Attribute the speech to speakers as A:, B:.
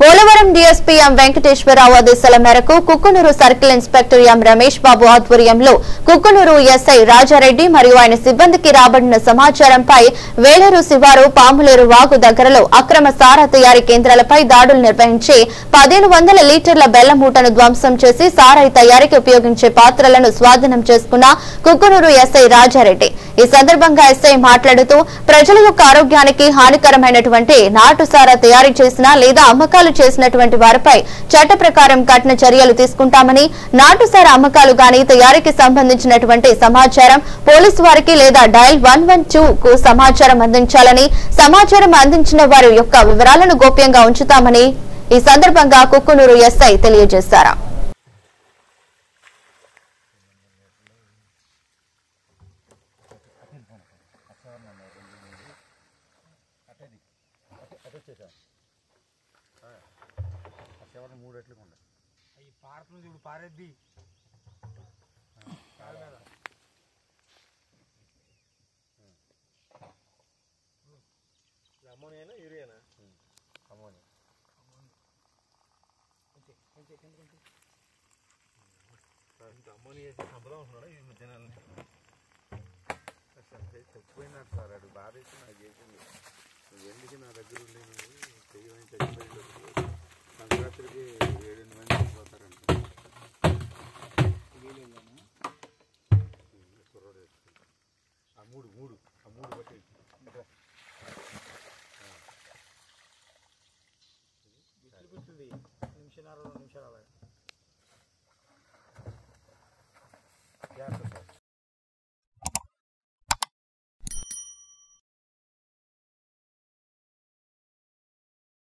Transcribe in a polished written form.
A: Polavaram DSP ఎం వెంకటేశ్వరరావు ఆదేశాల మేరకు Kukkunuru circle inspector M Ramesh Babu ఆధ్వర్యంలో కుక్కునూరు ఎస్ఐ రాజారెడ్డి మరియు ఆయన సిబ్బందికి రాబడిన సమాచారంపై వేలేరు శివారు పాములేరు వాగు దగ్గరలో అక్రమ సారా తయారీ కేంద్రాలపై దాడులు నిర్వహించి 1500 లీటర్ల బెల్లం మూటను ధ్వంసం చేసి సారాయి తయారీకి ఉపయోగించే పాత్రలను స్వాధీనం చేసుకున్న కుక్కునూరు ఎస్ఐ రాజారెడ్డి ఈ సందర్భంగా ఎస్ఐ మాట్లాడుతూ ప్రజల యొక్క ఆరోగ్యానికి హానికరమైనటువంటి నాటు సారా తయారీ చేసిన లేదా అమ్మకాలు చేసినటువంటి వారిపై చట్ట ప్రకారం కఠిన చర్యలు తీసుకుంటామని నాటు సారా అమ్మకాలు గాని తయారీకి సంబంధించినటువంటి సమాచారం పోలీసు వారికి లేదా డయల్ 112 కు సమాచారం అందించాలని సమాచారం అందించిన వారి యొక్క వివరాలను గోప్యంగా ఉంచుతామని ఈ సందర్భంగా కుక్కునూరు ఎస్ఐ తెలియజేశారు.
B: అమోనియానా యూరియానా అమోనియా అమోనియా వేసి సంబరం ఉంటున్నాడు ఈ జనాలని చచ్చిపోయినాడు సార్ అడు బాధ అయితే నాకు చేసింది ఎందుకు నా దగ్గర ఉండేది చెయ్యమని చచ్చిపోయింది సంక్రాంతికి 7-8 మంది చచ్చిపోతారంట కుర్రోడు ఆ మూడు బట్టి కూర్చుంది నిమిషం 2 నిమిషాలు అలాగే